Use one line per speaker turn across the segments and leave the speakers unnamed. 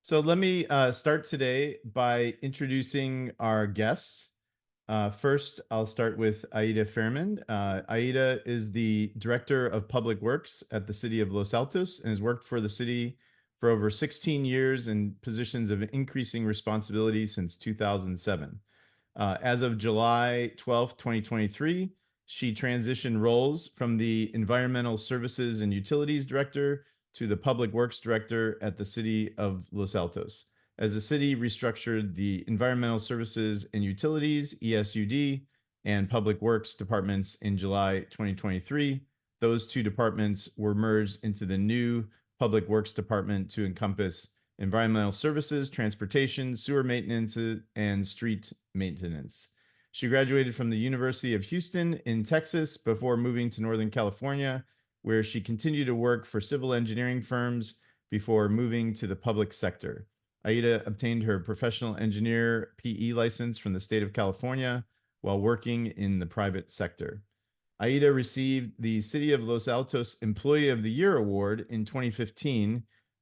So let me start today by introducing our guests. First, I'll start with Aida Fairman. Aida is the Director of Public Works at the City of Los Altos and has worked for the city for over 16 years in positions of increasing responsibility since 2007. As of July 12th, 2023, she transitioned roles from the Environmental Services and Utilities Director to the Public Works Director at the City of Los Altos. As the city restructured the Environmental Services and Utilities, ESUD, and Public Works departments in July 2023, those two departments were merged into the new Public Works Department to encompass environmental services, transportation, sewer maintenance, and street maintenance. She graduated from the University of Houston in Texas before moving to Northern California, where she continued to work for civil engineering firms before moving to the public sector. Aida obtained her professional engineer PE license from the state of California while working in the private sector. Aida received the City of Los Altos Employee of the Year Award in 2015,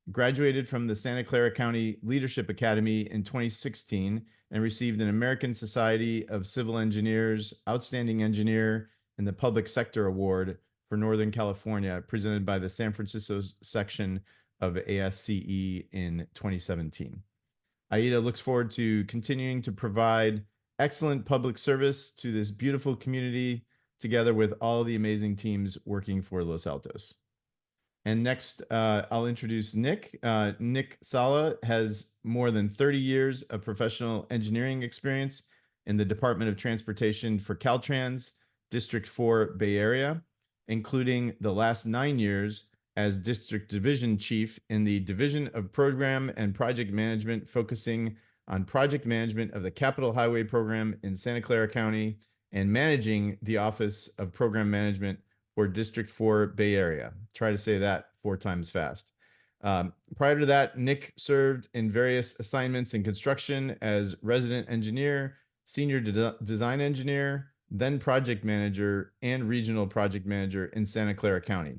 graduated from the Santa Clara County Leadership Academy in 2016, and received an American Society of Civil Engineers Outstanding Engineer in the Public Sector Award for Northern California, presented by the San Francisco section of ASCE in 2017. Aida looks forward to continuing to provide excellent public service to this beautiful community together with all the amazing teams working for Los Altos. And next, I'll introduce Nick. Nick Saleh has more than 30 years of professional engineering experience in the Department of Transportation for Caltrans, District 4 Bay Area, including the last 9 years as District Division Chief in the Division of Program and Project Management, focusing on project management of the Capital Highway Program in Santa Clara County and managing the Office of Program Management for District 4 Bay Area. Try to say that 4 times fast. Prior to that, Nick served in various assignments in construction as resident engineer, senior design engineer, then project manager, and regional project manager in Santa Clara County.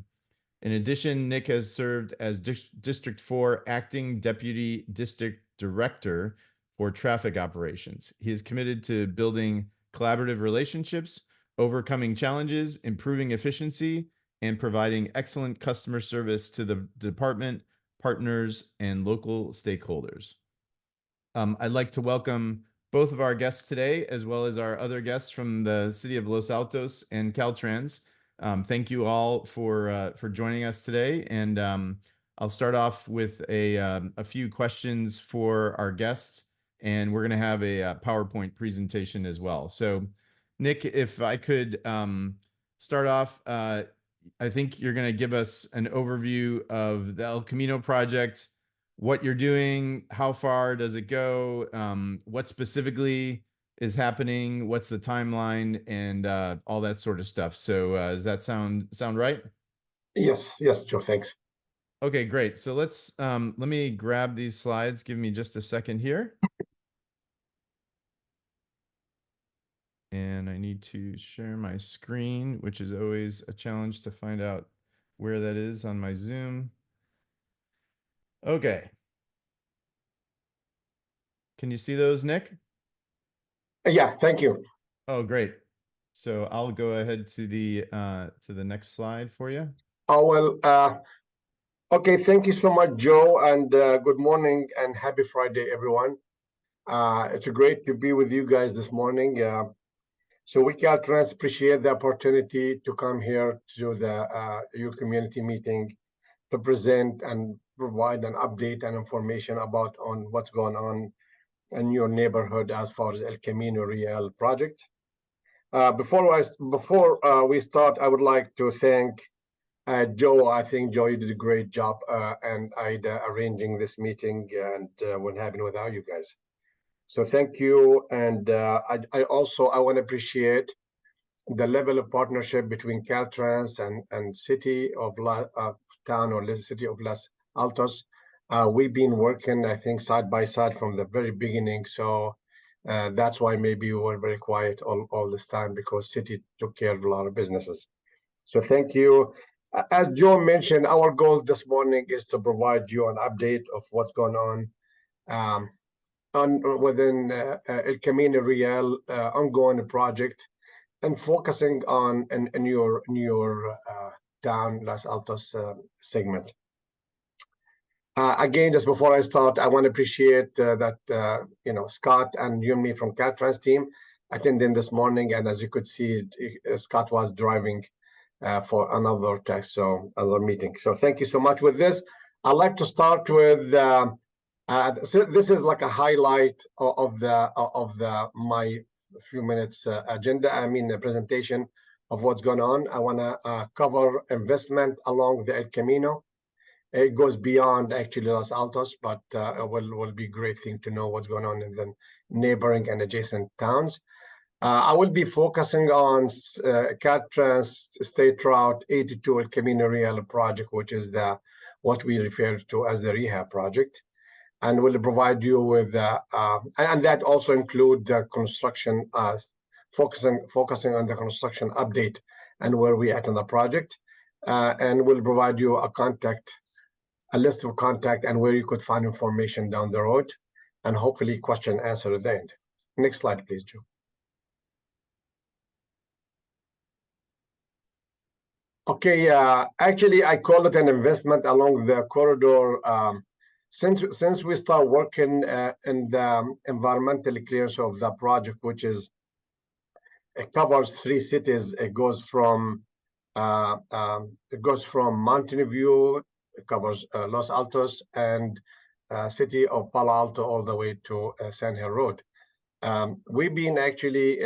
In addition, Nick has served as District 4 Acting Deputy District Director for Traffic Operations. He is committed to building collaborative relationships, overcoming challenges, improving efficiency, and providing excellent customer service to the department, partners, and local stakeholders. I'd like to welcome both of our guests today, as well as our other guests from the City of Los Altos and Caltrans. Thank you all for joining us today, and I'll start off with a few questions for our guests, and we're going to have a PowerPoint presentation as well. So, Nick, if I could start off, I think you're going to give us an overview of the El Camino project, what you're doing, how far does it go, what specifically is happening, what's the timeline, and all that sort of stuff. So does that sound right?
Yes, Joe, thanks.
Okay, great. So let me grab these slides. Give me just a second here. And I need to share my screen, which is always a challenge to find out where that is on my Zoom. Okay. Can you see those, Nick?
Yeah, thank you.
Oh, great. So I'll go ahead to the next slide for you.
Oh, well, okay, thank you so much, Joe, and good morning and happy Friday, everyone. It's great to be with you guys this morning. So we Caltrans appreciate the opportunity to come here to the your community meeting to present and provide an update and information about on what's going on in your neighborhood as far as El Camino Real project. Before we start, I would like to thank Joe. I think Joe, you did a great job, and Ida arranging this meeting, and what happened without you guys. So thank you, and I also want to appreciate the level of partnership between Caltrans and City of Town or the City of Los Altos. We've been working, I think, side by side from the very beginning. So that's why maybe we were very quiet all this time, because City took care of a lot of businesses. So thank you. As Joe mentioned, our goal this morning is to provide you an update of what's going on within El Camino Real ongoing project, and focusing on in your town Los Altos segment. Again, just before I start, I want to appreciate that Scott and Yumi from Caltrans team attending this morning, and as you could see, Scott was driving for another test, so another meeting. So thank you so much. With this, I'd like to start with so this is like a highlight of my few minutes agenda. I mean, the presentation of what's going on. I want to cover investment along the El Camino. It goes beyond actually Los Altos, but it will be a great thing to know what's going on in the neighboring and adjacent towns. I will be focusing on Caltrans State Route 82 El Camino Real project, which is what we refer to as the rehab project, and will provide you with and that also include the construction, focusing on the construction update and where we at on the project, and will provide you a list of contact and where you could find information down the road, and hopefully question answer at the end. Next slide, please, Joe. Okay, actually, I call it an investment along the corridor. Since we start working in the environmental clearance of the project, which is it covers 3 cities. It goes from Mountain View. It covers Los Altos and city of Palo Alto all the way to Sand Hill Road. We've been actually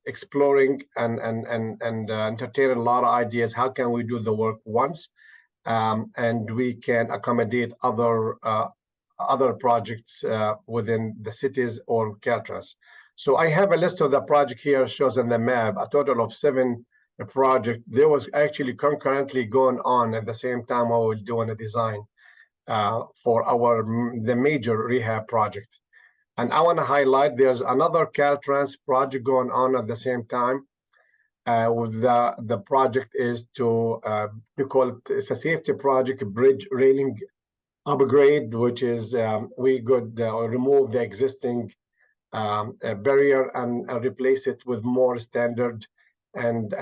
exploring and entertaining a lot of ideas. How can we do the work once, and we can accommodate other projects within the cities or Caltrans. So I have a list of the project here, shows on the map, a total of 7 project. There was actually concurrently going on at the same time while we were doing a design for the major rehab project. And I want to highlight there's another Caltrans project going on at the same time. With the project is to we call it's a safety project, bridge railing upgrade, which is we could remove the existing barrier and replace it with more standard and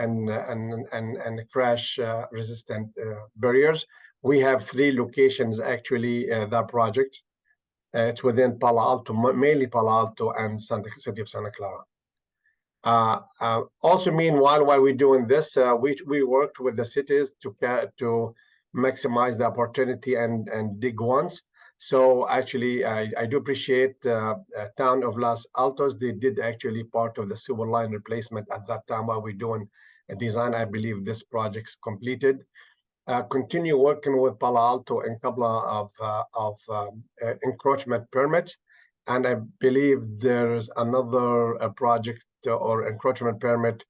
crash resistant barriers. We have 3 locations actually that project. It's within Palo Alto, mainly Palo Alto and city of Santa Clara. Also, meanwhile, while we're doing this, we worked with the cities to maximize the opportunity and dig once. So actually, I do appreciate town of Los Altos. They did actually part of the sewer line replacement at that time while we're doing a design. I believe this project's completed. Continue working with Palo Alto in a couple of encroachment permits. And I believe there's another project or encroachment permit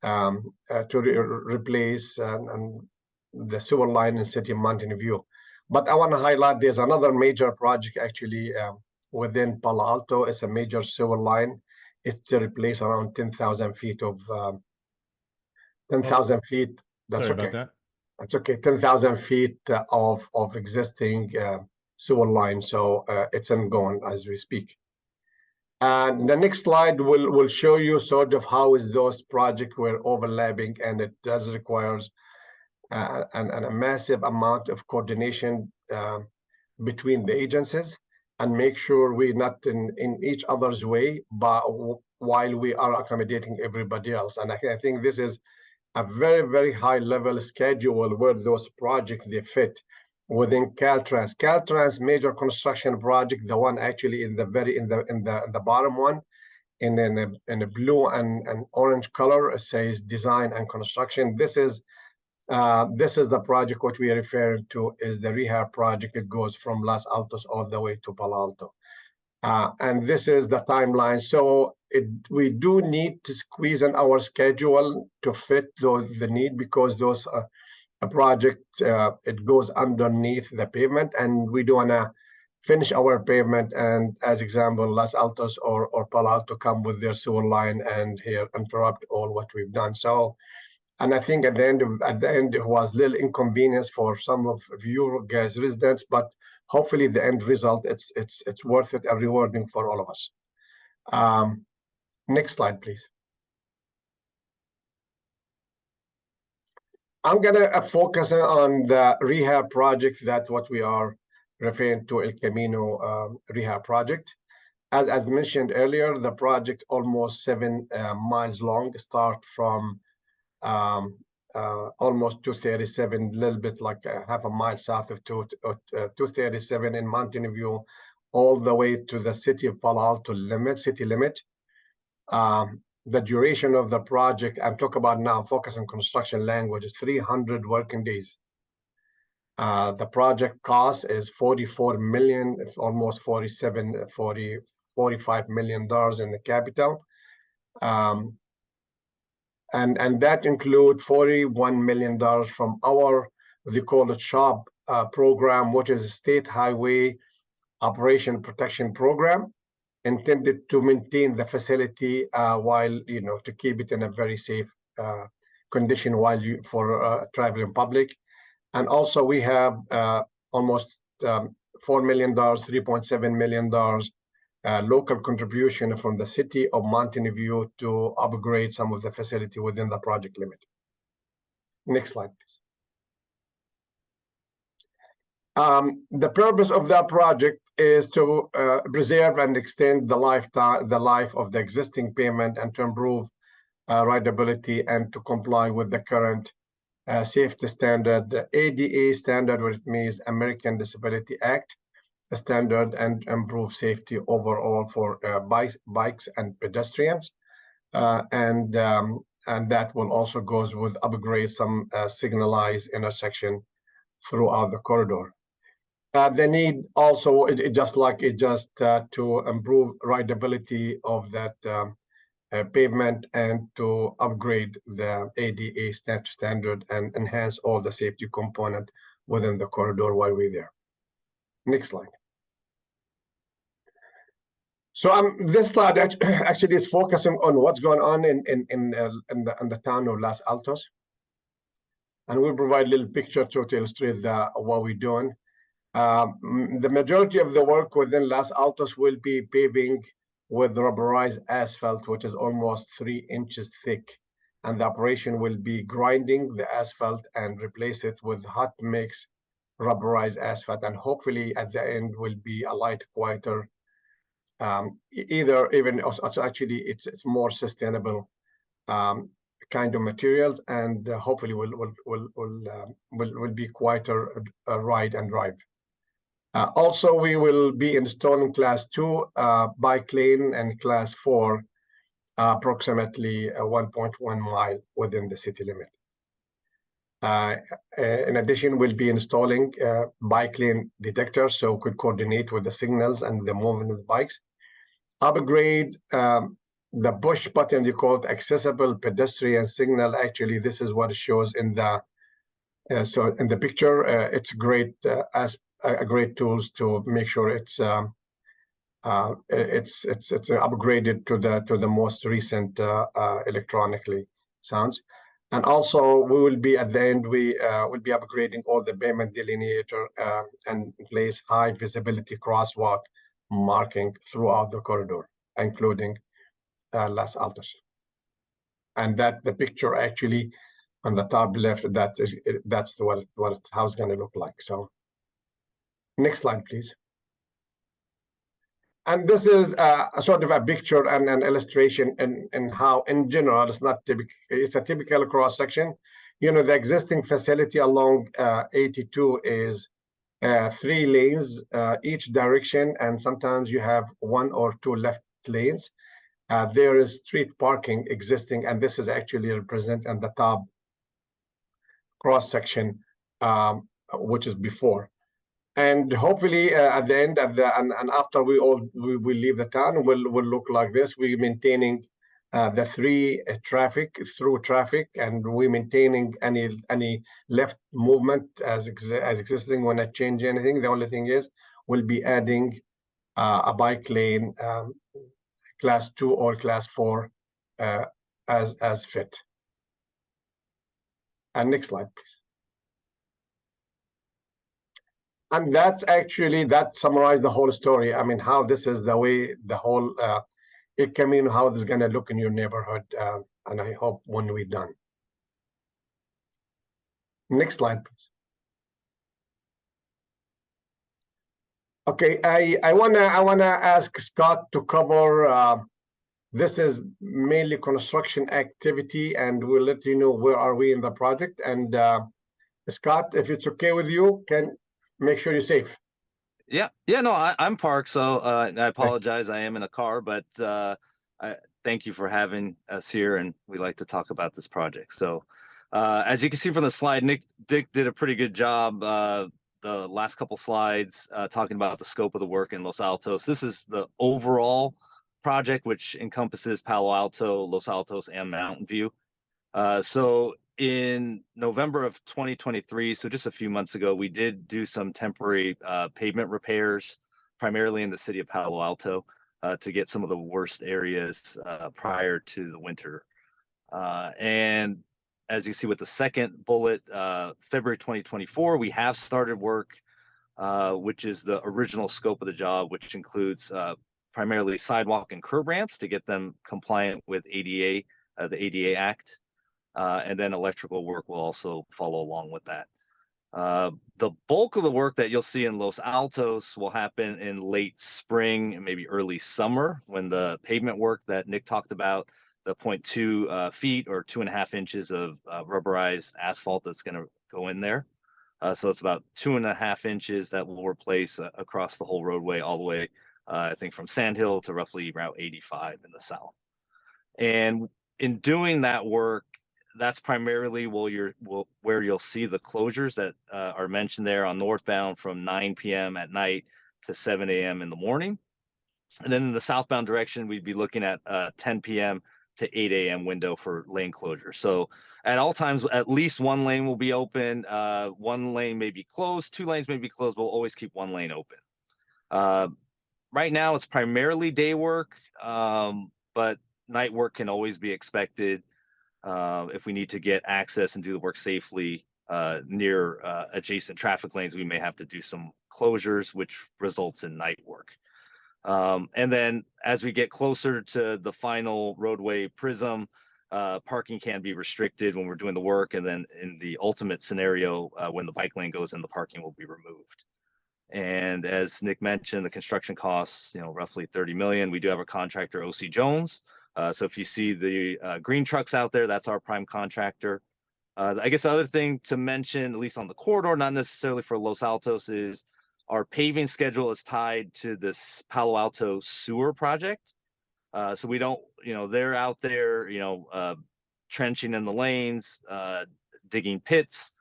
to replace the sewer line in city of Mountain View. But I want to highlight there's another major project actually within Palo Alto. It's a major sewer line. It's to replace around 10,000 feet of 10,000 feet. That's
Sorry
okay.
about that.
That's okay. 10,000 feet of existing sewer line. So it's ongoing as we speak. And the next slide will show you sort of how is those projects were overlapping, and it does requires a massive amount of coordination between the agencies, and make sure we're not in each other's way, but while we are accommodating everybody else. And I think this is a very, very high level schedule where those projects, they fit within Caltrans. Caltrans major construction project, the one actually in the bottom one, in a blue and orange color, it says design and construction. This is the project what we are referring to is the rehab project. It goes from Los Altos all the way to Palo Alto. And this is the timeline. So we do need to squeeze in our schedule to fit the need, because those a project, it goes underneath the pavement, and we don't want to finish our pavement and, as example, Los Altos or Palo Alto come with their sewer line and here interrupt all what we've done. So, and I think at the end it was little inconvenience for some of you guys residents, but hopefully the end result, it's worth it and rewarding for all of us. Next slide, please. I'm gonna focus on the rehab project, that what we are referring to El Camino rehab project. As mentioned earlier, the project almost 7 miles long, start from almost 237, a little bit like half a mile south of 237 in Mountain View, all the way to the city of Palo Alto city limit. The duration of the project, I'm talking about now, focus on construction language, is 300 working days. The project cost is 44 million, almost 45 million dollars in the capital. And that include 41 million dollars from our, they call it SHOP program, which is a state highway operation protection program, intended to maintain the facility while, to keep it in a very safe condition while for traveling public. And also we have almost $4 million, $3.7 million local contribution from the city of Mountain View to upgrade some of the facility within the project limit. Next slide, please. The purpose of that project is to preserve and extend the life of the existing pavement, and to improve rideability and to comply with the current safety standard, ADA standard, which means American Disability Act standard, and improve safety overall for bikes and pedestrians. And that will also goes with upgrade some signalized intersection throughout the corridor. The need also, to improve rideability of that pavement and to upgrade the ADA standard and enhance all the safety component within the corridor while we're there. Next slide. So this slide actually is focusing on what's going on in the town of Los Altos, and we'll provide a little picture to illustrate what we're doing. The majority of the work within Los Altos will be paving with rubberized asphalt, which is almost 3 inches thick, and the operation will be grinding the asphalt and replace it with hot mix rubberized asphalt, and hopefully at the end will be a light, quieter, actually it's more sustainable kind of materials, and hopefully will be quieter ride and drive. Also, we will be installing class 2 bike lane and class 4 approximately 1.1 mile within the city limit. In addition, we'll be installing bike lane detectors so could coordinate with the signals and the movement of the bikes. Upgrade the push button, you call it accessible pedestrian signal. Actually, this is what it shows in the so in the picture. It's great as a great tools to make sure it's upgraded to the most recent electronically sounds. And also we will be at the end, we will be upgrading all the pavement delineator and place high visibility crosswalk marking throughout the corridor, including Los Altos. And that the picture actually on the top left, that's how it's going to look like. So next slide, please. And this is a sort of a picture and an illustration in how, in general, it's not typical. It's a typical cross section. The existing facility along 82 is 3 lanes each direction, and sometimes you have 1 or 2 left lanes. There is street parking existing, and this is actually represented in the top cross section, which is before. And hopefully at the end and after we leave the town, will look like this. We're maintaining the 3 through traffic, and we're maintaining any left movement as existing. When I change anything, the only thing is we'll be adding a bike lane, class 2 or class 4 as fit. And next slide, please. And that's actually, that summarized the whole story. I mean, how this is the way the whole Camino, how this is going to look in your neighborhood. And I hope when we're done. Next slide, please. Okay, I wanna ask Scott to cover. This is mainly construction activity, and we'll let you know where are we in the project. And Scott, if it's okay with you, can make sure you're safe.
Yeah, no, I'm parked, so I
Thanks.
apologize. I am in a car, but I thank you for having us here, and we like to talk about this project. So, as you can see from the slide, Dick did a pretty good job. The last couple slides talking about the scope of the work in Los Altos. This is the overall project, which encompasses Palo Alto, Los Altos, and Mountain View. So in November of 2023, so just a few months ago, we did do some temporary pavement repairs, primarily in the city of Palo Alto, to get some of the worst areas prior to the winter. And as you see with the second bullet, February 2024, we have started work, which is the original scope of the job, which includes primarily sidewalk and curb ramps to get them compliant with ADA, the ADA Act. And then electrical work will also follow along with that. The bulk of the work that you'll see in Los Altos will happen in late spring and maybe early summer, when the pavement work that Nick talked about, the 0.2 feet or 2.5 inches of rubberized asphalt that's going to go in there. So it's about 2.5 inches that will replace across the whole roadway, all the way, I think, from Sand Hill to roughly Route 85 in the south. And in doing that work, that's primarily where you'll see the closures that are mentioned there on northbound from 9 p.m. at night to 7 a.m. in the morning. And then in the southbound direction, we'd be looking at 10 p.m. to 8 a.m. window for lane closure. So at all times, at least one lane will be open. One lane may be closed, 2 lanes may be closed, but we'll always keep one lane open. Right now, it's primarily day work, but night work can always be expected. If we need to get access and do the work safely near adjacent traffic lanes, we may have to do some closures, which results in night work. And then as we get closer to the final roadway prism, parking can be restricted when we're doing the work. And then in the ultimate scenario, when the bike lane goes in, the parking will be removed. And as Nick mentioned, the construction costs, roughly $30 million. We do have a contractor, O.C. Jones. So if you see the green trucks out there, that's our prime contractor. I guess the other thing to mention, at least on the corridor, not necessarily for Los Altos, is our paving schedule is tied to this Palo Alto sewer project. So we don't, they're out there, trenching in the lanes, digging pits.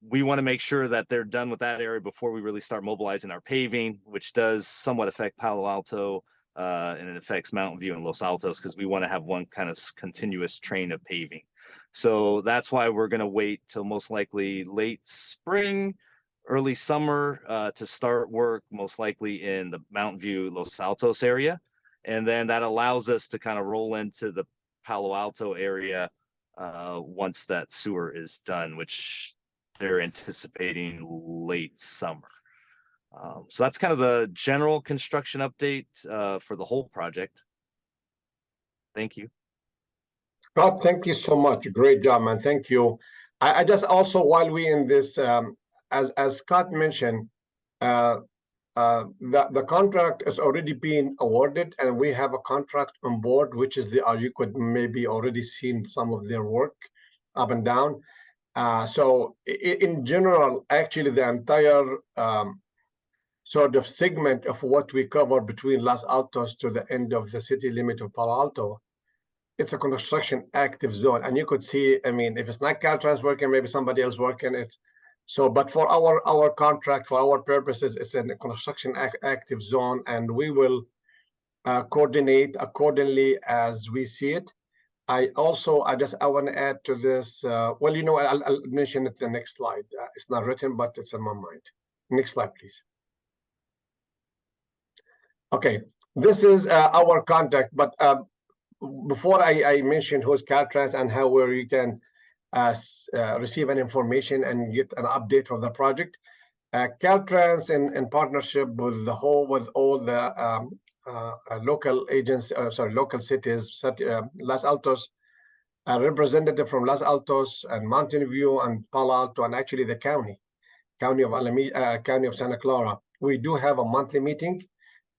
We want to make sure that they're done with that area before we really start mobilizing our paving, which does somewhat affect Palo Alto, and it affects Mountain View and Los Altos, because we want to have one kind of continuous train of paving. So that's why we're going to wait till most likely late spring, early summer to start work, most likely in the Mountain View, Los Altos area. And then that allows us to kind of roll into the Palo Alto area once that sewer is done, which they're anticipating late summer. So that's kind of the general construction update for the whole project. Thank you.
Scott, thank you so much. Great job, man. Thank you. I just also, while we in this, as Scott mentioned, the contract is already being awarded, and we have a contract on board, which is you could maybe already seen some of their work up and down. So in general, actually, the entire sort of segment of what we cover between Los Altos to the end of the city limit of Palo Alto, it's a construction active zone. And you could see, I mean, if it's not Caltrans working, maybe somebody else working, but for our contract, for our purposes, it's a construction active zone, and we will coordinate accordingly as we see it. I want to add to this, I'll mention it the next slide. It's not written, but it's in my mind. Next slide, please. Okay, this is our contact, but before I mention who's Caltrans and where you can receive an information and get an update of the project, Caltrans, in partnership with all the local agents, local cities, Los Altos, a representative from Los Altos and Mountain View and Palo Alto, and actually the county of Alameda, county of Santa Clara. We do have a monthly meeting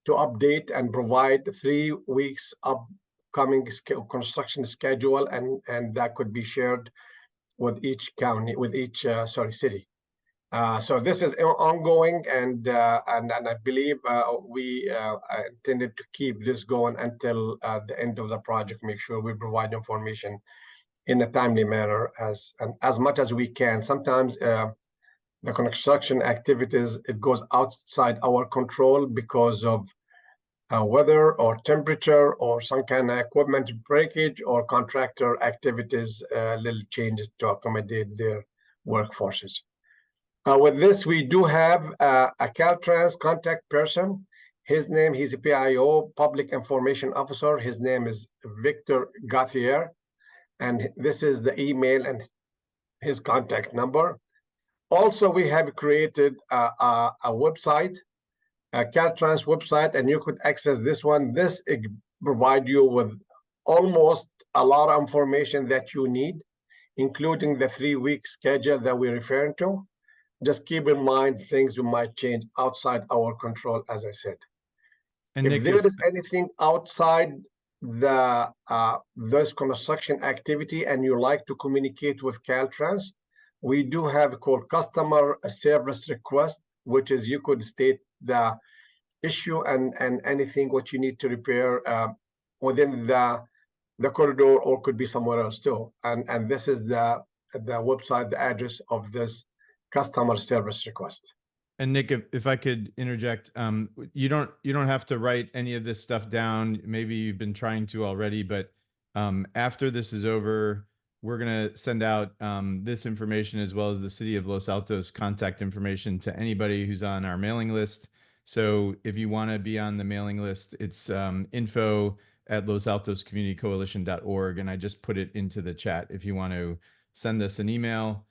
to update and provide 3 weeks upcoming construction schedule, and that could be shared with each county, with each city. So this is ongoing, and I believe we intended to keep this going until the end of the project. Make sure we provide information in a timely manner as much as we can. Sometimes the construction activities, it goes outside our control because of weather or temperature or some kind of equipment breakage or contractor activities, little changes to accommodate their workforces. With this, we do have a Caltrans contact person. His name, he's a PIO, Public Information Officer. His name is Victor Gauthier, and this is the email and his contact number. Also, we have created a website, a Caltrans website, and you could access this one. This provide you with almost a lot of information that you need, including the 3-week schedule that we're referring to. Just keep in mind things might change outside our control, as I said. And if there is anything outside the this construction activity and you like to communicate with Caltrans, we do have called customer service request, which is you could state the issue and anything what you need to repair within the corridor, or could be somewhere else too. And this is the website, the address of this customer service request.
And Nick, if I could interject, you don't have to write any of this stuff down. Maybe you've been trying to already, but after this is over, we're going to send out this information as well as the City of Los Altos contact information to anybody who's on our mailing list. So if you want to be on the mailing list, it's info@losaltoscommunitycoalition.org. And I just put it into the chat. If you want to send us an email,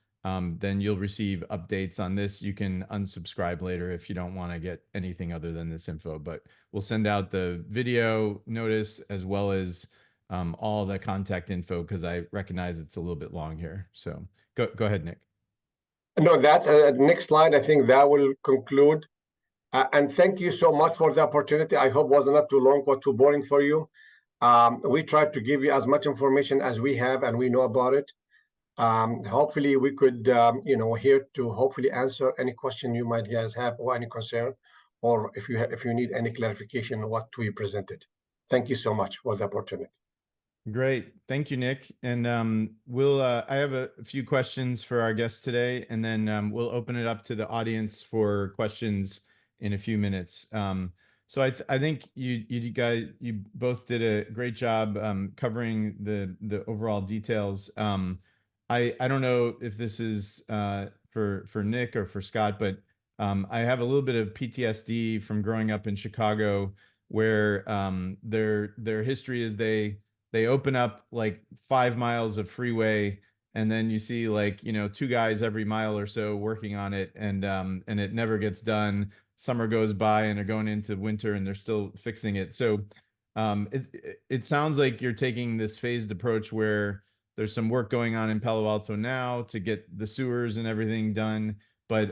then you'll receive updates on this. You can unsubscribe later if you don't want to get anything other than this info, but we'll send out the video notice as well as all the contact info, because I recognize it's a little bit long here. So go ahead, Nick.
No, that's next slide. I think that will conclude. And thank you so much for the opportunity. I hope it was not too long or too boring for you. We tried to give you as much information as we have and we know about it. Hopefully we could, here to hopefully answer any question you might guys have, or any concern, or if you need any clarification on what we presented. Thank you so much for the opportunity.
Great. Thank you, Nick. And I have a few questions for our guests today, and then we'll open it up to the audience for questions in a few minutes. So I think you guys both did a great job covering the overall details. I don't know if this is for Nick or for Scott, but I have a little bit of PTSD from growing up in Chicago, where their history is they open up like 5 miles of freeway, and then you see 2 guys every mile or so working on it, and it never gets done. Summer goes by and they're going into winter and they're still fixing it. So it sounds like you're taking this phased approach where there's some work going on in Palo Alto now to get the sewers and everything done, but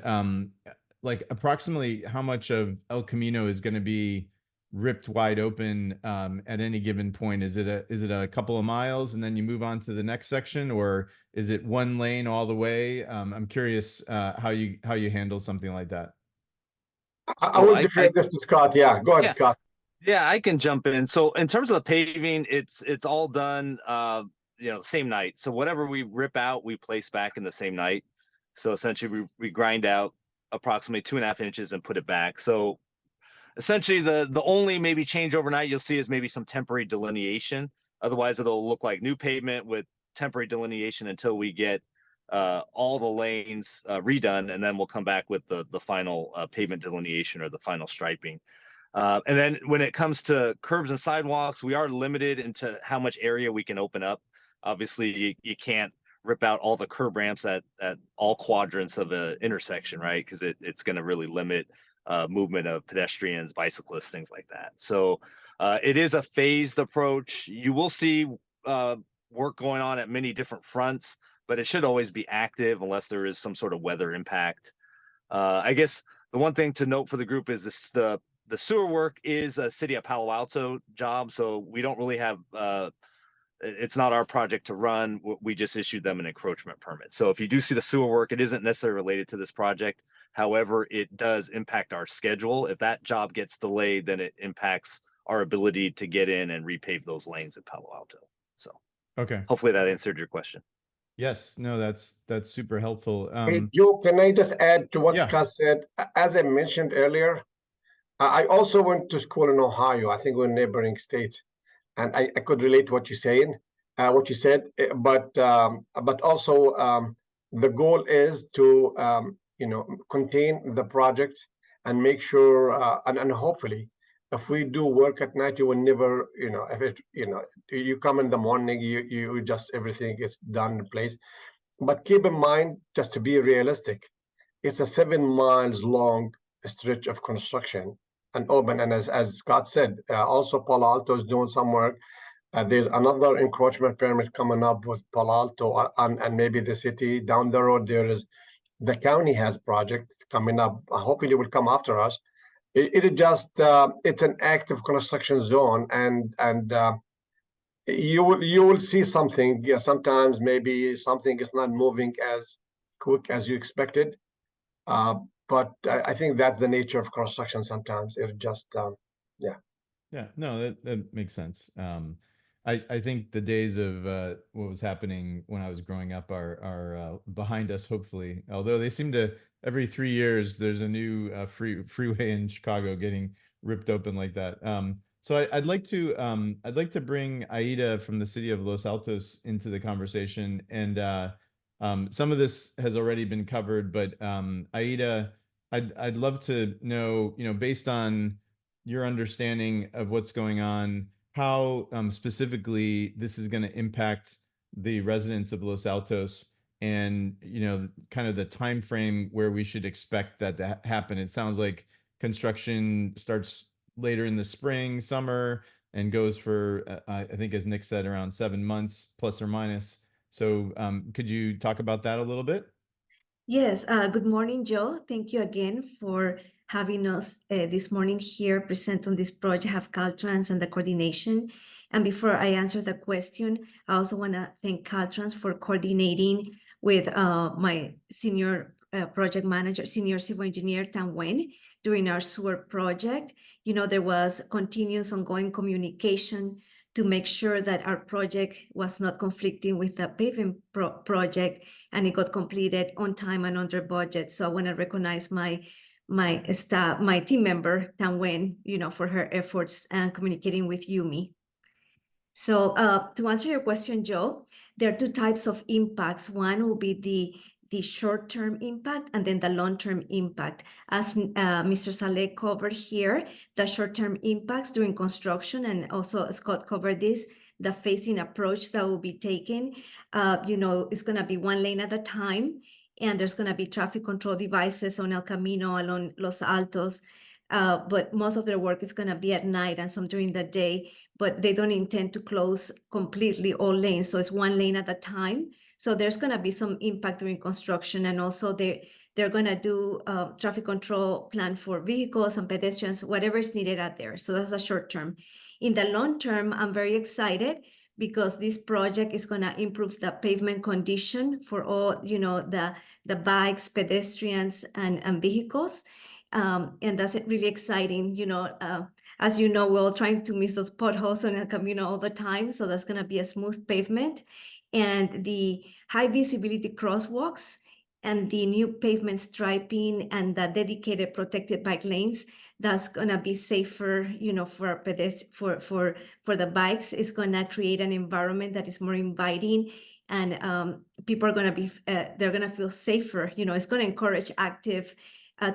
approximately how much of El Camino is going to be ripped wide open at any given point? Is it a couple of miles and then you move on to the next section, or is it one lane all the way? I'm curious how you handle something like that.
I will defer this to Scott. Yeah, go ahead, Scott.
Yeah, I can jump in. So in terms of the paving, it's all done same night. So whatever we rip out, we place back in the same night. So essentially we grind out approximately 2.5 inches and put it back. So essentially the only maybe change overnight you'll see is maybe some temporary delineation. Otherwise it'll look like new pavement with temporary delineation until we get all the lanes redone, and then we'll come back with the final pavement delineation or the final striping. And then when it comes to curbs and sidewalks, we are limited into how much area we can open up. Obviously you can't rip out all the curb ramps at all quadrants of an intersection, right? Because it's going to really limit movement of pedestrians, bicyclists, things like that. So it is a phased approach. You will see work going on at many different fronts, but it should always be active unless there is some sort of weather impact. I guess the one thing to note for the group is this: the sewer work is a City of Palo Alto job, so we don't really have. It's not our project to run. We just issued them an encroachment permit. So if you do see the sewer work, it isn't necessarily related to this project. However, it does impact our schedule. If that job gets delayed, then it impacts our ability to get in and repave those lanes at Palo Alto. So
Okay.
hopefully that answered your question.
Yes. No, that's super helpful.
Hey, Joe, can I just add to what
Yeah.
Scott said? As I mentioned earlier, I also went to school in Ohio. I think we're neighboring states, and I could relate to what you're saying, what you said. But also the goal is to contain the project and make sure and hopefully if we do work at night, you will never if it you come in the morning, you just everything is done in place. But keep in mind, just to be realistic, it's a 7 miles long stretch of construction and open. And as Scott said, also Palo Alto is doing some work. There's another encroachment permit coming up with Palo Alto and maybe the city down the road. The county has projects coming up. Hopefully, it will come after us. It is just it's an active construction zone, and you will see something. Yeah, sometimes maybe something is not moving as quick as you expected. But I think that's the nature of construction. Sometimes it just yeah.
Yeah, no, that makes sense. I think the days of what was happening when I was growing up are behind us, hopefully. Although they seem to every 3 years there's a new freeway in Chicago getting ripped open like that. So I'd like to bring Aida from the city of Los Altos into the conversation, and some of this has already been covered, but Aida, I'd love to know, based on your understanding of what's going on, how specifically this is going to impact the residents of Los Altos, and kind of the time frame where we should expect that to happen. It sounds like construction starts later in the spring, summer, and goes for I think, as Nick said, around 7 months plus or minus. So could you talk about that a little bit?
Yes, good morning, Joe. Thank you again for having us this morning here present on this project of Caltrans and the coordination. And before I answer the question, I also want to thank Caltrans for coordinating with my senior project manager, senior civil engineer, Tan Wen, during our sewer project. There was continuous ongoing communication to make sure that our project was not conflicting with the paving project, and it got completed on time and under budget. So I want to recognize my staff, my team member, Tan Wen, for her efforts and communicating with Yumi. So to answer your question, Joe, there are two types of impacts. One will be the short-term impact and then the long-term impact. As Mr. Saleh covered here, the short-term impacts during construction, and also Scott covered this, the phasing approach that will be taken, it's going to be one lane at a time, and there's going to be traffic control devices on El Camino along Los Altos. But most of their work is going to be at night and some during the day, but they don't intend to close completely all lanes. So it's one lane at a time. So there's going to be some impact during construction, and also they're going to do traffic control plan for vehicles and pedestrians, whatever is needed out there. So that's a short term. In the long term, I'm very excited because this project is going to improve the pavement condition for all, the bikes, pedestrians, and vehicles. And that's really exciting. As you know, we're all trying to miss those potholes on El Camino all the time. So that's going to be a smooth pavement. And the high visibility crosswalks and the new pavement striping and the dedicated protected bike lanes, that's going to be safer, for for the bikes. It's going to create an environment that is more inviting, and people are going to be, they're going to feel safer. It's going to encourage active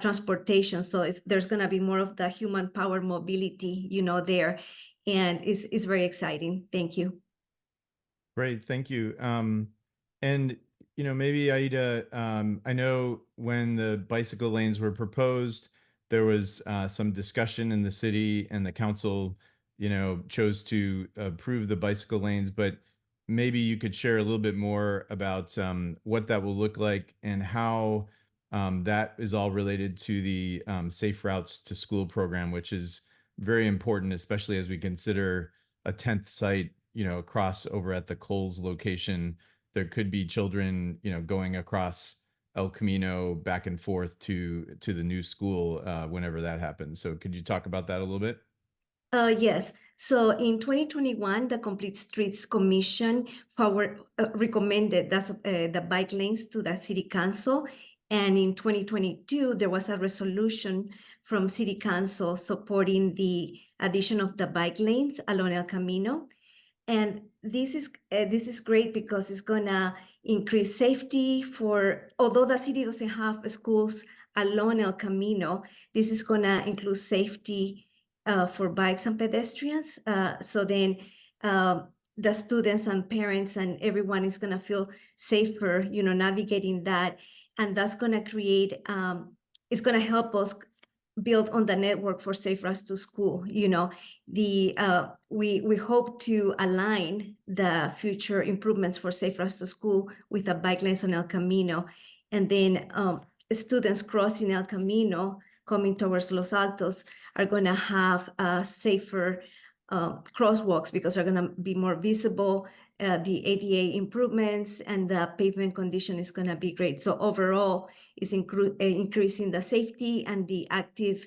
transportation. So there's going to be more of the human power mobility, there. And it's very exciting. Thank you.
Great, thank you. And, maybe Aida, I know when the bicycle lanes were proposed, there was some discussion in the city and the council, chose to approve the bicycle lanes, but maybe you could share a little bit more about what that will look like and how that is all related to the Safe Routes to School program, which is very important, especially as we consider a 10th site, across over at the Coles location. There could be children, going across El Camino back and forth to the new school whenever that happens. So could you talk about that a little bit?
Yes. So in 2021, the Complete Streets Commission recommended the bike lanes to the City Council. And in 2022, there was a resolution from City Council supporting the addition of the bike lanes along El Camino. And this is great because it's gonna increase safety although the city doesn't have schools along El Camino, this is gonna include safety for bikes and pedestrians. So then the students and parents and everyone is gonna feel safer, navigating that. And that's gonna create, it's gonna help us build on the network for Safe Routes to School. We hope to align the future improvements for Safe Routes to School with the bike lanes on El Camino, and then students crossing El Camino coming towards Los Altos are going to have safer crosswalks because they're going to be more visible. The ADA improvements and the pavement condition is going to be great. So overall, it's increasing the safety and the active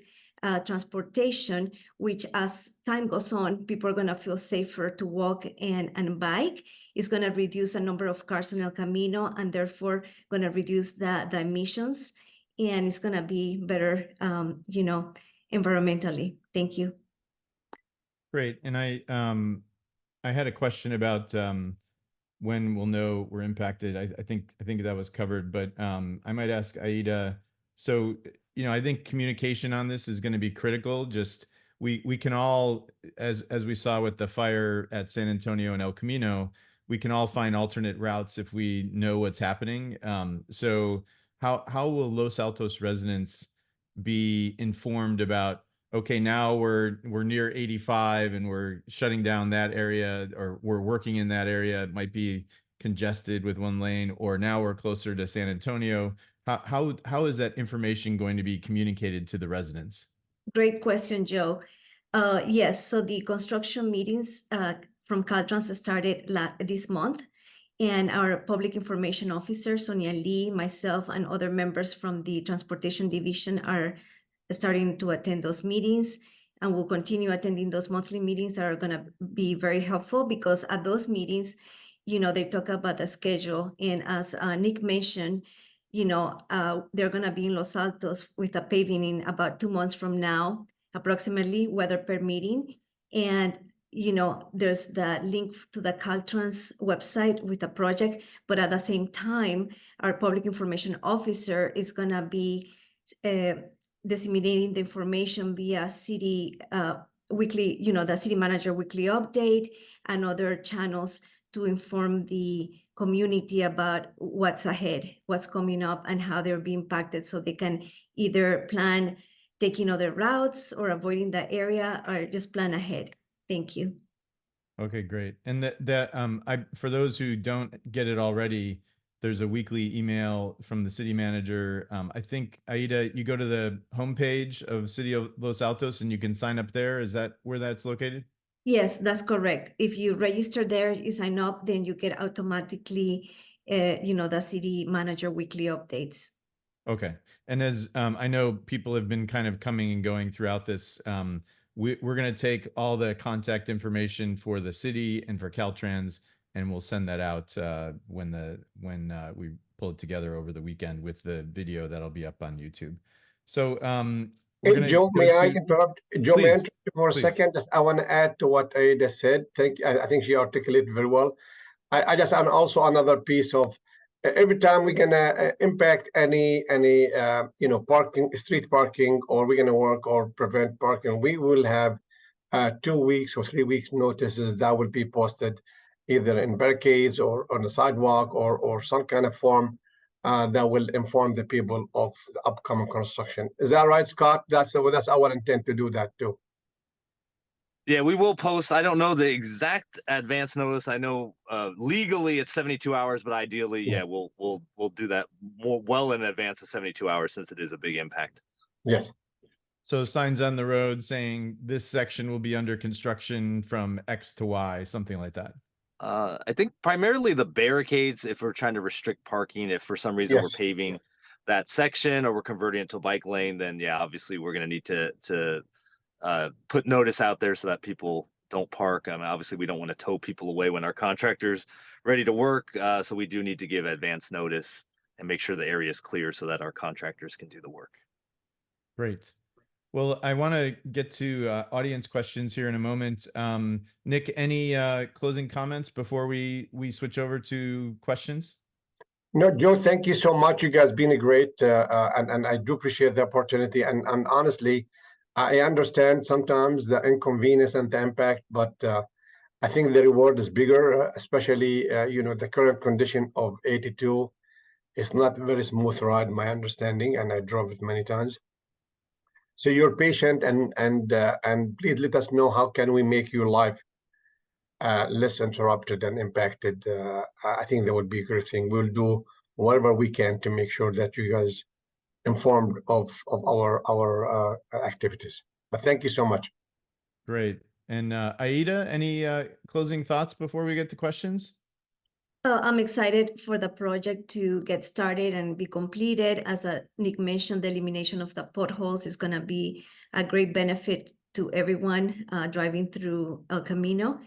transportation, which as time goes on, people are going to feel safer to walk and bike. It's going to reduce the number of cars on El Camino and therefore going to reduce the emissions. And it's going to be better, environmentally. Thank you.
Great. And I had a question about when we'll know we're impacted. I think that was covered, but I might ask Aida. So, I think communication on this is going to be critical. Just we can all, as we saw with the fire at San Antonio and El Camino, we can all find alternate routes if we know what's happening. So how will Los Altos residents be informed about, okay, now we're near 85 and we're shutting down that area, or we're working in that area, it might be congested with one lane, or now we're closer to San Antonio. How is that information going to be communicated to the residents?
Great question, Joe. Yes, so the construction meetings from Caltrans started this month, and our public information officer, Sonia Lee, myself, and other members from the transportation division are starting to attend those meetings, and we'll continue attending those monthly meetings that are going to be very helpful because at those meetings, they talk about the schedule. And as Nick mentioned, they're going to be in Los Altos with a paving in about 2 months from now, approximately, weather permitting. And there's the link to the Caltrans website with the project, but at the same time, our public information officer is going to be disseminating the information via city weekly, the city manager weekly update and other channels to inform the community about what's ahead, what's coming up, and how they're being impacted, so they can either plan taking other routes or avoiding the area or just plan ahead. Thank you.
Okay, great. And for those who don't get it already, there's a weekly email from the city manager. I think, Aida, you go to the homepage of City of Los Altos and you can sign up there. Is that where that's located?
Yes, that's correct. If you register there, you sign up, then you get automatically, the city manager weekly updates.
Okay. And as I know people have been kind of coming and going throughout this, we're going to take all the contact information for the city and for Caltrans, and we'll send that out when we pull it together over the weekend with the video that'll be up on YouTube. So we're going to
Joe, may I interrupt? Joe, may I interrupt you for a second? Just I want to add to what Aida said. I think she articulated very well. I just, and also another piece of every time we're gonna impact any parking, street parking, or we're gonna work or prevent parking, we will have 2 weeks or 3 weeks notices that will be posted either in barricades or on the sidewalk or some kind of form that will inform the people of the upcoming construction. Is that right, Scott? That's our intent to do that too.
Yeah, we will post. I don't know the exact advance notice. I know legally it's 72 hours, but ideally, yeah, we'll do that well in advance of 72 hours since it is a big impact.
Yes.
So signs on the road saying this section will be under construction from X to Y, something like that.
I think primarily the barricades, if we're trying to restrict parking, if for some reason we're paving that section or we're converting it to a bike lane, then yeah, obviously we're going to need to put notice out there so that people don't park. I mean, obviously we don't want to tow people away when our contractor's ready to work. So we do need to give advance notice and make sure the area is clear so that our contractors can do the work.
Great. Well, I want to get to audience questions here in a moment. Nick, any closing comments before we switch over to questions?
No, Joe, thank you so much. You guys been great, and I do appreciate the opportunity. And honestly, I understand sometimes the inconvenience and the impact, but I think the reward is bigger, especially the current condition of 82 is not a very smooth ride, my understanding, and I drove it many times. So you're patient and please let us know how can we make your life less interrupted and impacted. I think that would be a great thing. We'll do whatever we can to make sure that you guys informed of our activities. But thank you so much.
Great. And Aida, any closing thoughts before we get to questions?
I'm excited for the project to get started and be completed. As Nick mentioned, the elimination of the potholes is going to be a great benefit to everyone driving through El Camino.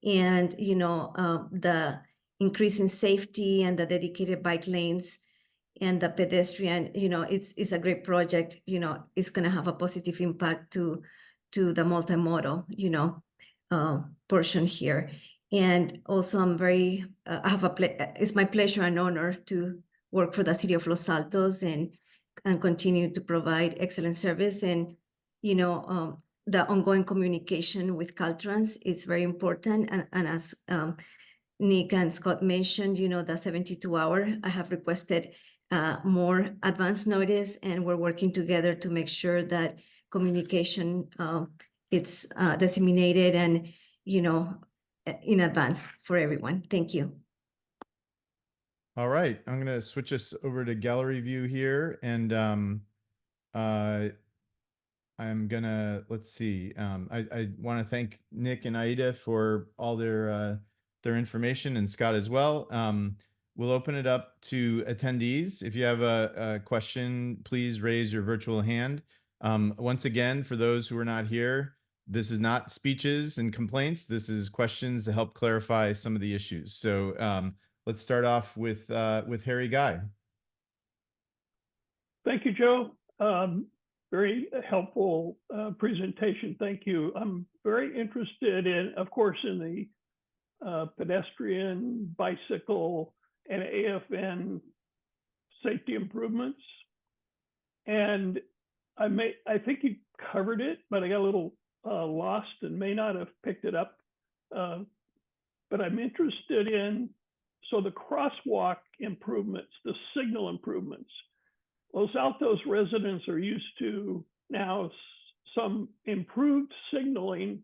And, the increase in safety and the dedicated bike lanes and the pedestrian, it's a great project. It's going to have a positive impact to the multimodal, portion here. And also I'm very, it's my pleasure and honor to work for the city of Los Altos and continue to provide excellent service. And, the ongoing communication with Caltrans is very important. And as Nick and Scott mentioned, the 72-hour, I have requested more advance notice, and we're working together to make sure that communication it's disseminated and, in advance for everyone. Thank you.
All right, I'm going to switch us over to gallery view here, and I'm gonna, let's see. I want to thank Nick and Aida for all their information, and Scott as well. We'll open it up to attendees. If you have a question, please raise your virtual hand. Once again, for those who are not here, this is not speeches and complaints. This is questions to help clarify some of the issues. So let's start off with Harry Guy.
Thank you, Joe. Very helpful presentation. Thank you. I'm very interested in, of course, in the pedestrian, bicycle, and AFN safety improvements. And I think you covered it, but I got a little lost and may not have picked it up. But I'm interested in, so the crosswalk improvements, the signal improvements. Los Altos residents are used to now some improved signaling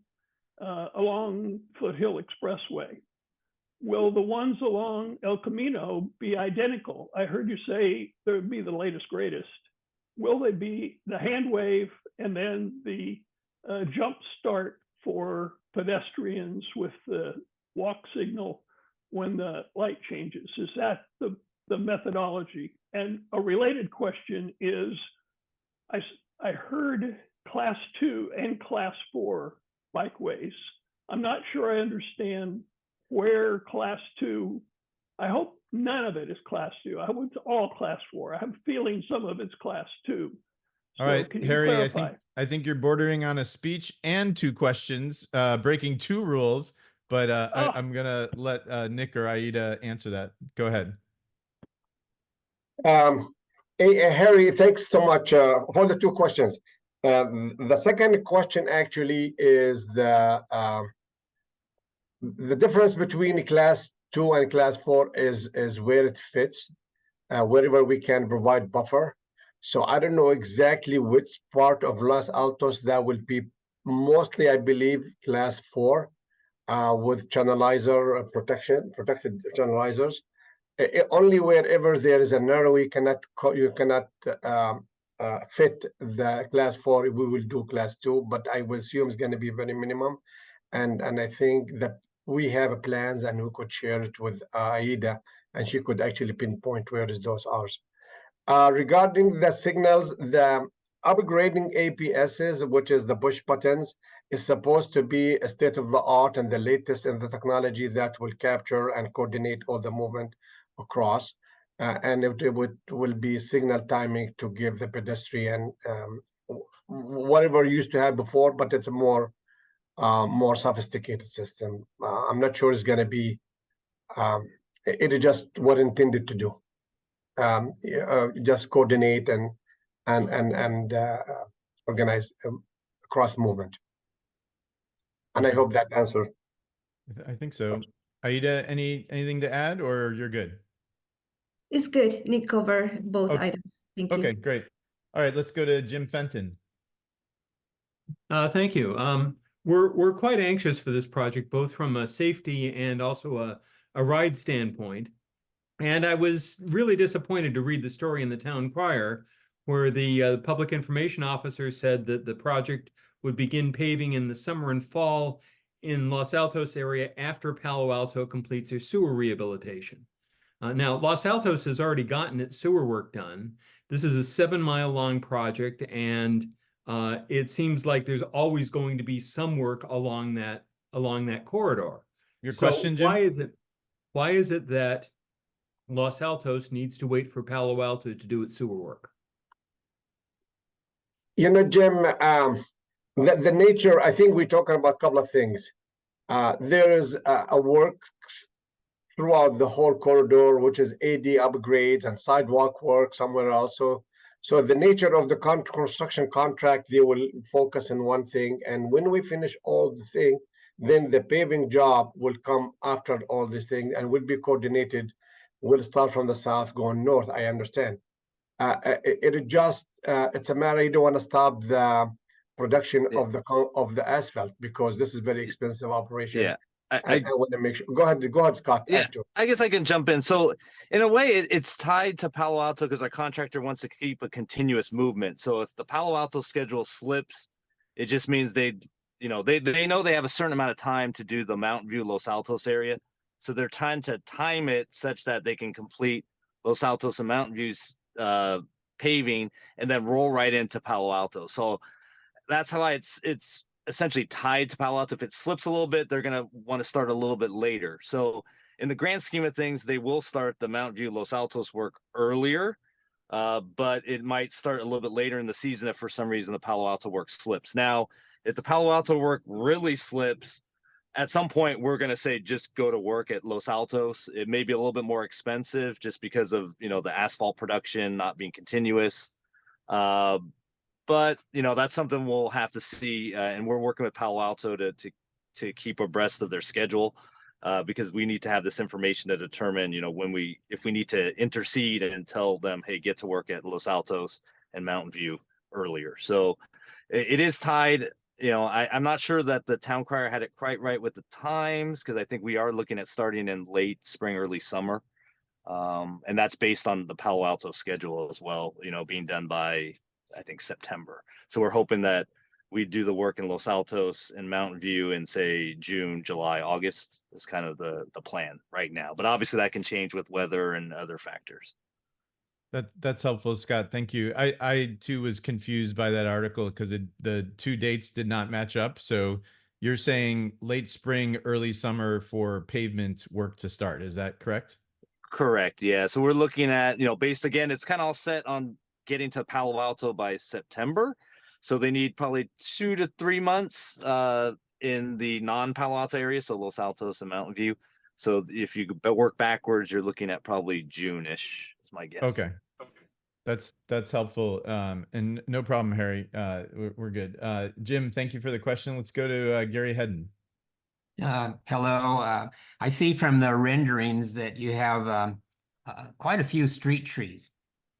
along Foothill Expressway. Will the ones along El Camino be identical? I heard you say there would be the latest, greatest. Will they be the hand wave and then the jump start for pedestrians with the walk signal when the light changes? Is that the methodology? And a related question is, I heard class 2 and class 4 bikeways. I'm not sure I understand where class 2, I hope none of it is class 2. I hope it's all class 4. I have a feeling some of it's class 2.
All right,
can you
Harry,
clarify?
I think you're bordering on a speech and 2 questions, breaking 2 rules, but I'm going to let Nick or Aida answer that. Go ahead.
Harry, thanks so much for the 2 questions. The second question actually is the difference between class 2 and class 4 is where it fits, wherever we can provide buffer. So I don't know exactly which part of Los Altos that will be. Mostly, I believe class 4, with channelizer protected channelizers. Only wherever there is a narrow, you cannot fit the class 4. We will do class 2, but I will assume it's going to be very minimum. And I think that we have plans, and we could share it with Aida, and she could actually pinpoint where is those are. Regarding the signals, the upgrading APSs, which is the push buttons, is supposed to be a state of the art and the latest in the technology that will capture and coordinate all the movement across. And it will be signal timing to give the pedestrian whatever used to have before, but it's a more sophisticated system. I'm not sure it's going to be. It is just what intended to do. Just coordinate and organize cross movement. And I hope that answered.
I think so. Aida, anything to add, or you're good?
It's good. Nick covered both
Okay.
items. Thank you.
Okay, great. All right, let's go to Jim Fenton.
Thank you. We're quite anxious for this project, both from a safety and also a ride standpoint. And I was really disappointed to read the story in the Town Crier, where the public information officer said that the project would begin paving in the summer and fall in Los Altos area after Palo Alto completes their sewer rehabilitation. Now, Los Altos has already gotten its sewer work done. This is a 7-mile long project, and it seems like there's always going to be some work along that corridor.
Your
So
question, Jim?
why is it that Los Altos needs to wait for Palo Alto to do its sewer work?
You know, Jim, the nature, I think we're talking about a couple of things. There is a work throughout the whole corridor, which is AD upgrades and sidewalk work somewhere else. So the nature of the construction contract, they will focus on one thing. And when we finish all the thing, then the paving job will come after all these things and will be coordinated. We'll start from the south going north, I understand. It just, it's a matter, you don't want to stop the production of the asphalt, because this is very expensive operation.
Yeah.
I want to make sure. Go ahead, Scott.
Yeah, I guess I can jump in. So in a way, it's tied to Palo Alto because our contractor wants to keep a continuous movement. So if the Palo Alto schedule slips, it just means they know they have a certain amount of time to do the Mountain View Los Altos area. So they're trying to time it such that they can complete Los Altos and Mountain View's paving and then roll right into Palo Alto. So that's how it's essentially tied to Palo Alto. If it slips a little bit, they're going to want to start a little bit later. So in the grand scheme of things, they will start the Mountain View Los Altos work earlier, but it might start a little bit later in the season if for some reason the Palo Alto work slips. Now, if the Palo Alto work really slips, at some point we're going to say just go to work at Los Altos. It may be a little bit more expensive just because of the asphalt production not being continuous. But that's something we'll have to see, and we're working with Palo Alto to keep abreast of their schedule, because we need to have this information to determine, if we need to intercede and tell them, hey, get to work at Los Altos and Mountain View earlier. So it is tied. I'm not sure that the Town Crier had it quite right with the times, because I think we are looking at starting in late spring, early summer, and that's based on the Palo Alto schedule as well. Being done by, I think, September. So we're hoping that we do the work in Los Altos and Mountain View in, say, June, July, August is kind of the plan right now. But obviously that can change with weather and other factors.
That's helpful, Scott. Thank you. I too was confused by that article because the two dates did not match up. So you're saying late spring, early summer for pavement work to start. Is that correct?
Correct. Yeah. So we're looking at, based, again, it's kind of all set on getting to Palo Alto by September. So they need probably 2 to 3 months in the non-Palo Alto area, so Los Altos and Mountain View. So if you work backwards, you're looking at probably June-ish, is my guess.
Okay. That's helpful. And no problem, Harry. We're good. Jim, thank you for the question. Let's go to Gary Hedden.
Hello. I see from the renderings that you have quite a few street trees.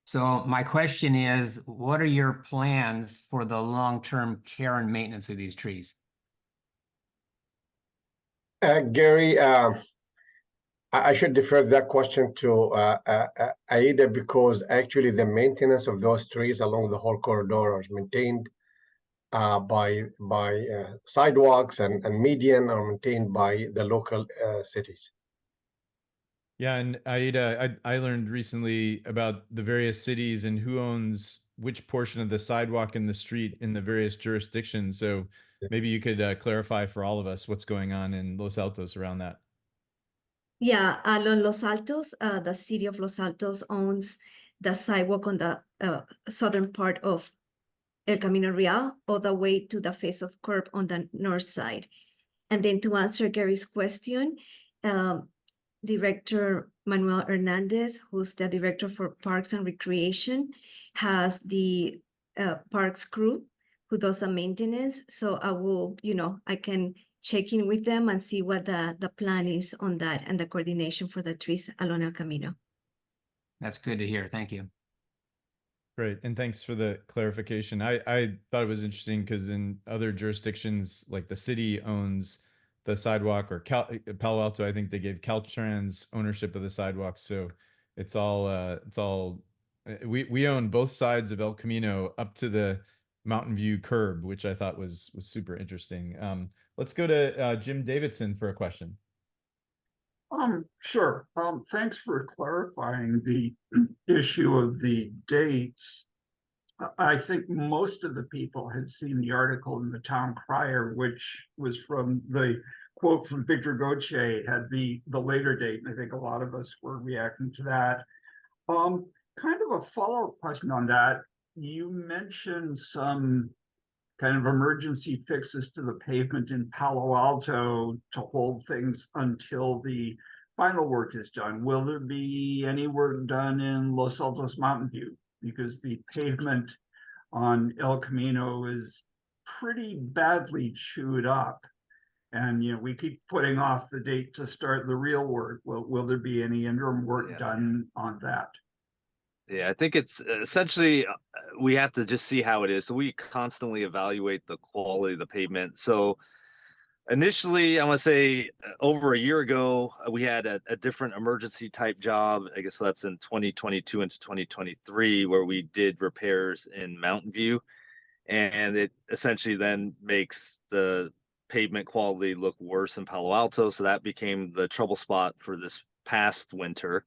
So my question is, what are your plans for the long-term care and maintenance of these trees?
Gary, I should defer that question to Aida, because actually the maintenance of those trees along the whole corridor is maintained by sidewalks, and median are maintained by the local cities.
Yeah, and Aida, I learned recently about the various cities and who owns which portion of the sidewalk in the street in the various jurisdictions. So maybe you could clarify for all of us what's going on in Los Altos around that.
Yeah, along Los Altos, the city of Los Altos owns the sidewalk on the southern part of El Camino Real, all the way to the face of curb on the north side. And then to answer Gary's question, Director Manuel Hernandez, who's the director for Parks and Recreation, has the parks crew who does the maintenance. So I will, I can check in with them and see what the plan is on that and the coordination for the trees along El Camino.
That's good to hear. Thank you.
Great, and thanks for the clarification. I thought it was interesting because in other jurisdictions, like the city owns the sidewalk, or Palo Alto, I think they gave Caltrans ownership of the sidewalk. So it's all we own both sides of El Camino up to the Mountain View curb, which I thought was super interesting. Let's go to Jim Davidson for a question.
Sure. Thanks for clarifying the issue of the dates. I think most of the people had seen the article in the Town Crier, which was from the quote from Victor Gautier, had the later date, and I think a lot of us were reacting to that. Kind of a follow-up question on that. You mentioned some kind of emergency fixes to the pavement in Palo Alto to hold things until the final work is done. Will there be any work done in Los Altos Mountain View? Because the pavement on El Camino is pretty badly chewed up. And we keep putting off the date to start the real work. Will there be any interim work done on that?
Yeah, I think it's essentially we have to just see how it is. So we constantly evaluate the quality of the pavement. So initially, I want to say over a year ago, we had a different emergency type job. I guess that's in 2022 into 2023, where we did repairs in Mountain View. And it essentially then makes the pavement quality look worse in Palo Alto. So that became the trouble spot for this past winter.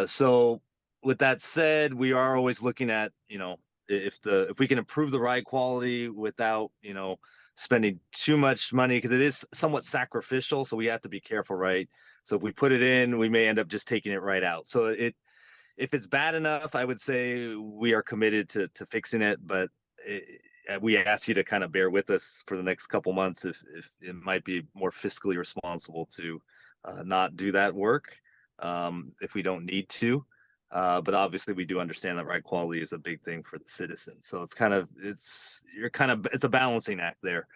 So with that said, we are always looking at, if we can improve the ride quality without, spending too much money, because it is somewhat sacrificial. So we have to be careful, right? So if we put it in, we may end up just taking it right out. So if it's bad enough, I would say we are committed to fixing it, but we ask you to kind of bear with us for the next couple months if it might be more fiscally responsible to not do that work if we don't need to. But obviously we do understand that ride quality is a big thing for the citizens. So it's a balancing act there.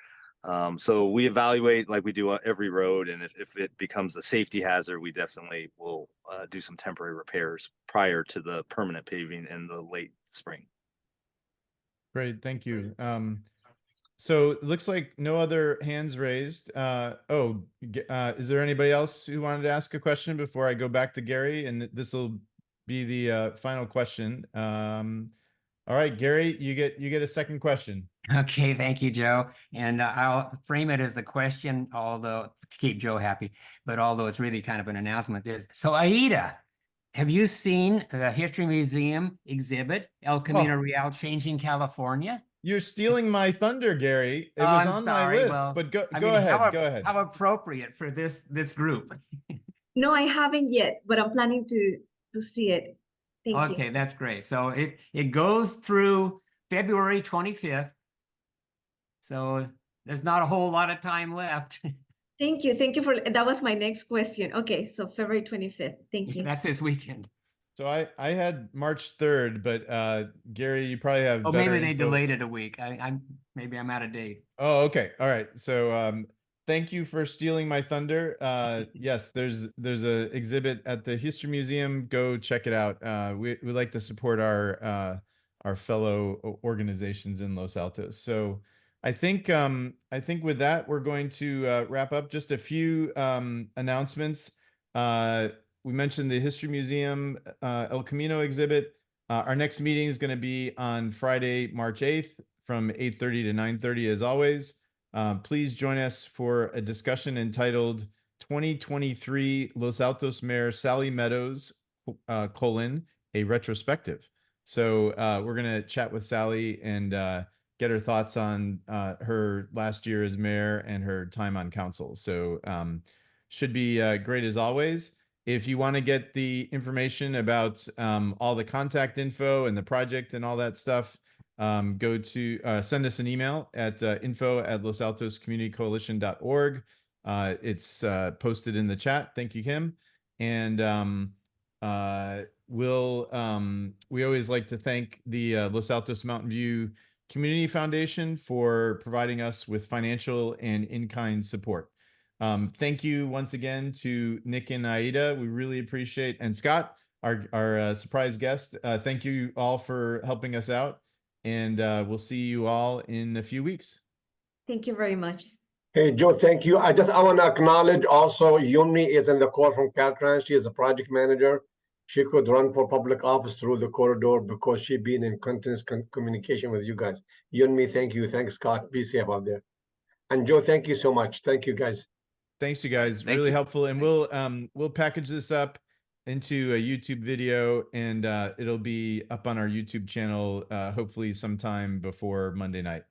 So we evaluate like we do every road, and if it becomes a safety hazard, we definitely will do some temporary repairs prior to the permanent paving in the late spring.
Great, thank you. So it looks like no other hands raised. Is there anybody else who wanted to ask a question before I go back to Gary? And this will be the final question. All right, Gary, you get a second question.
Okay, thank you, Joe. And I'll frame it as the question, although to keep Joe happy, but although it's really kind of an announcement. So Aida, have you seen the History Museum exhibit, El Camino Real Changing California?
You're stealing my thunder, Gary. It was
I'm
on
sorry.
my list,
Well,
but go
I mean,
ahead. Go ahead.
How appropriate for this group.
No, I haven't yet, but I'm planning to see it. Thank you.
Okay, that's great. So it goes through February 25th. So there's not a whole lot of time left.
Thank you. Thank you that was my next question. Okay, so February 25th. Thank you.
That's this weekend.
So I had March 3rd, but Gary, you probably have better
maybe they
info.
delayed it a week. Maybe I'm out of date.
Oh, okay. All right. So thank you for stealing my thunder. Yes, there's a exhibit at the History Museum. Go check it out. We like to support our fellow organizations in Los Altos. So I think with that we're going to wrap up. Just a few announcements. We mentioned the History Museum El Camino exhibit. Our next meeting is going to be on Friday, March 8th from 8:30 to 9:30 as always. Please join us for a discussion entitled 2023 Los Altos Mayor Sally Meadows, a retrospective. So we're going to chat with Sally and get her thoughts on her last year as mayor and her time on council. So should be great as always. If you want to get the information about all the contact info and the project and all that stuff, go to send us an email at info@losaltoscommunitycoalition.org. It's posted in the chat. Thank you, Kim. And we always like to thank the Los Altos Mountain View Community Foundation for providing us with financial and in-kind support. Thank you once again to Nick and Aida. We really appreciate, and Scott, our surprise guest. Thank you all for helping us out, and we'll see you all in a few weeks.
Thank you very much.
Hey, Joe, thank you. I want to acknowledge also Yumi is in the call from Caltrans. She is a project manager. She could run for public office through the corridor because she's been in continuous communication with you guys. Yumi, thank you. Thanks, Scott. Be safe out there. And Joe, thank you so much. Thank you, guys.
Thanks, you guys.
Thank
Really
you.
helpful. And we'll package this up into a YouTube video, and it'll be up on our YouTube channel hopefully sometime before Monday night.